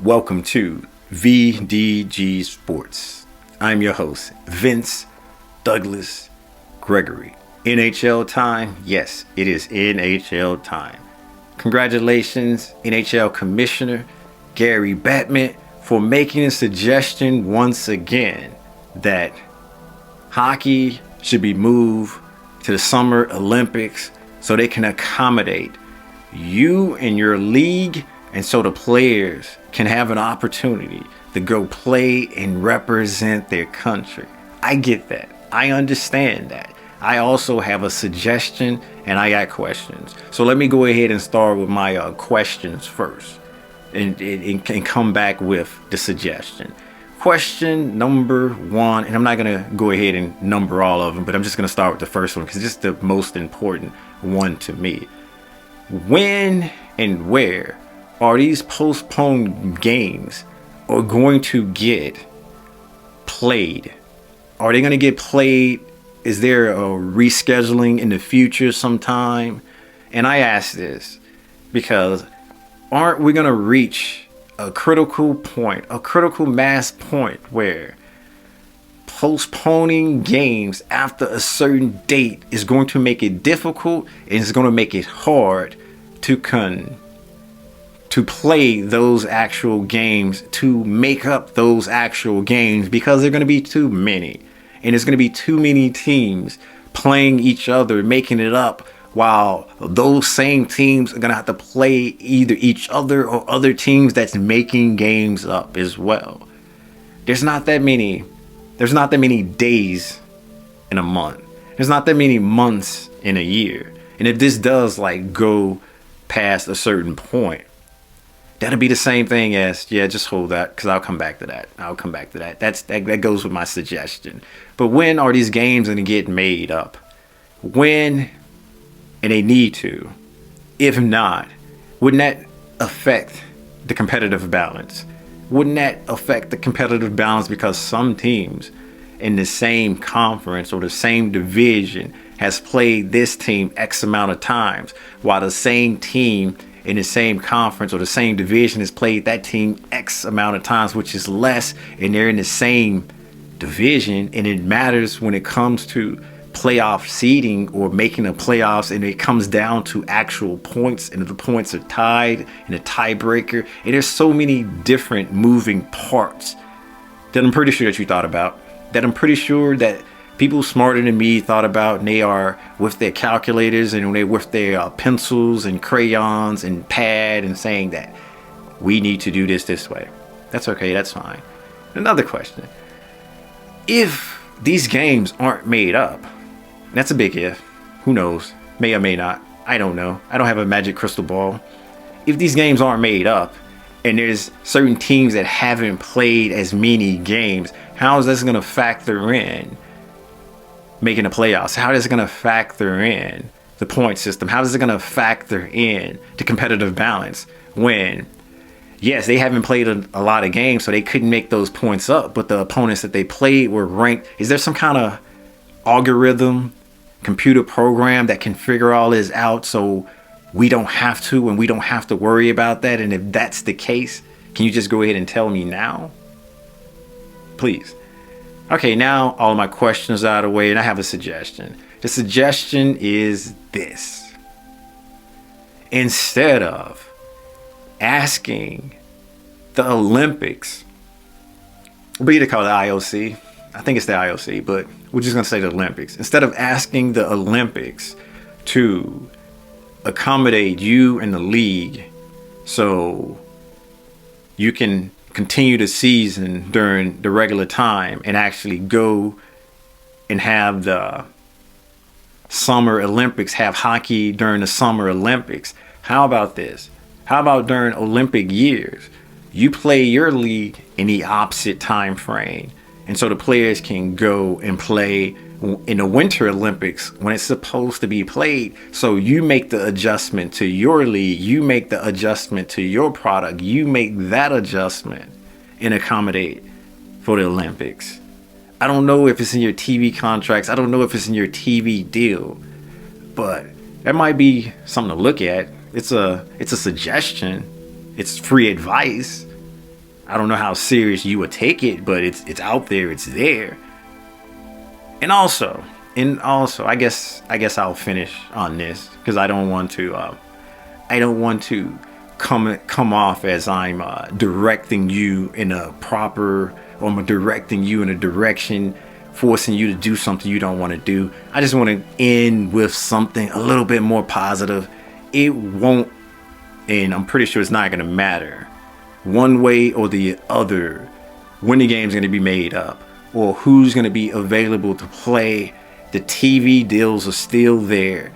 Welcome to VDG Sports. I'm your host, Vince Douglas Gregory. NHL time? Yes, it is NHL time. Congratulations, NHL Commissioner Gary Bettman, for making a suggestion once again that hockey should be moved to the Summer Olympics so they can accommodate you and your league, and so the players can have an opportunity to go play and represent their country. I get that. I understand that. I also have a suggestion and I got questions. So let me go ahead and start with my questions first and come back with the suggestion. Question number one, and I'm not going to go ahead and number all of them, but I'm just going to start with the first one because it's the most important one to me. When and where are these postponed games are going to get played? Are they going to get played? Is there a rescheduling in the future sometime? And I ask this because aren't we going to reach a critical point, a critical mass point where postponing games after a certain date is going to make it difficult and it's going to make it hard to play those actual games, to make up those actual games, because they're going to be too many. And there's going to be too many teams playing each other, making it up, while those same teams are going to have to play either each other or other teams that's making games up as well. There's not that many days in a month. There's not that many months in a year. And if this does go past a certain point, that'll be the same thing as, just hold that, because I'll come back to that. That goes with my suggestion. But when are these games going to get made up? When? And they need to. If not, wouldn't that affect the competitive balance? Wouldn't that affect the competitive balance because some teams in the same conference or the same division has played this team X amount of times, while the same team in the same conference or the same division has played that team X amount of times, which is less, and they're in the same division, and it matters when it comes to playoff seeding or making the playoffs, and it comes down to actual points, and if the points are tied in a tiebreaker, and there's so many different moving parts that I'm pretty sure that you thought about, that I'm pretty sure that people smarter than me thought about, and they are with their calculators and they're with their pencils and crayons and pad and saying that we need to do this way. That's okay. That's fine. Another question. If these games aren't made up, that's a big if. Who knows? May or may not. I don't know. I don't have a magic crystal ball. If these games aren't made up and there's certain teams that haven't played as many games, how is this going to factor in making the playoffs? How is it going to factor in the point system? How is it going to factor in the competitive balance when, yes, they haven't played a lot of games, so they couldn't make those points up, but the opponents that they played were ranked? Is there some kind of algorithm, computer program that can figure all this out so we don't have to, and we don't have to worry about that? And if that's the case, can you just go ahead and tell me now? Please. Okay, now all of my questions are out of the way, and I have a suggestion. The suggestion is this. Instead of asking the Olympics, we either call it IOC, I think it's the IOC, but we're just going to say the Olympics. Instead of asking the Olympics to accommodate you and the league so you can continue the season during the regular time and actually go and have the Summer Olympics, have hockey during the Summer Olympics. How about this? How about during Olympic years, you play your league in the opposite time frame, and so the players can go and play in the Winter Olympics when it's supposed to be played. So you make the adjustment to your league, you make the adjustment to your product, you make that adjustment and accommodate for the Olympics. I don't know if it's in your TV contracts, I don't know if it's in your TV deal, but that might be something to look at. It's a suggestion. It's free advice. I don't know how serious you would take it, but it's out there, it's there. And also, I guess I'll finish on this because I don't want to come off as I'm directing you in a proper, or I'm directing you in a direction, forcing you to do something you don't want to do. I just want to end with something a little bit more positive. It won't, and I'm pretty sure it's not going to matter one way or the other when the game's going to be made up or who's going to be available to play. The TV deals are still there.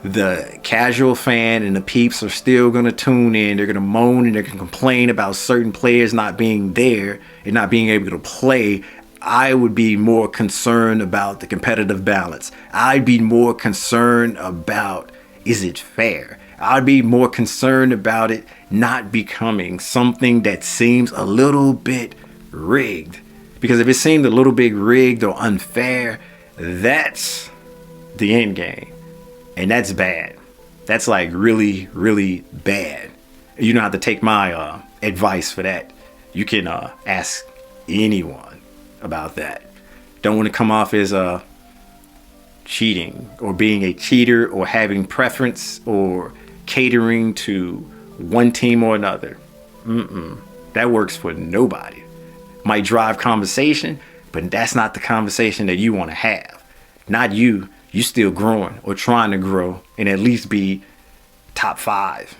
The casual fan and the peeps are still going to tune in. They're going to moan and they're going to complain about certain players not being there and not being able to play. I would be more concerned about the competitive balance. I'd be more concerned about, is it fair? I'd be more concerned about it not becoming something that seems a little bit rigged. Because if it seemed a little bit rigged or unfair, that's the end game. And that's bad. That's like really, really bad. You don't have to take my advice for that. You can ask anyone about that. Don't want to come off as cheating or being a cheater or having preference or catering to one team or another. That works for nobody. Might drive conversation, but that's not the conversation that you want to have. Not you. You still growing or trying to grow and at least be top 5.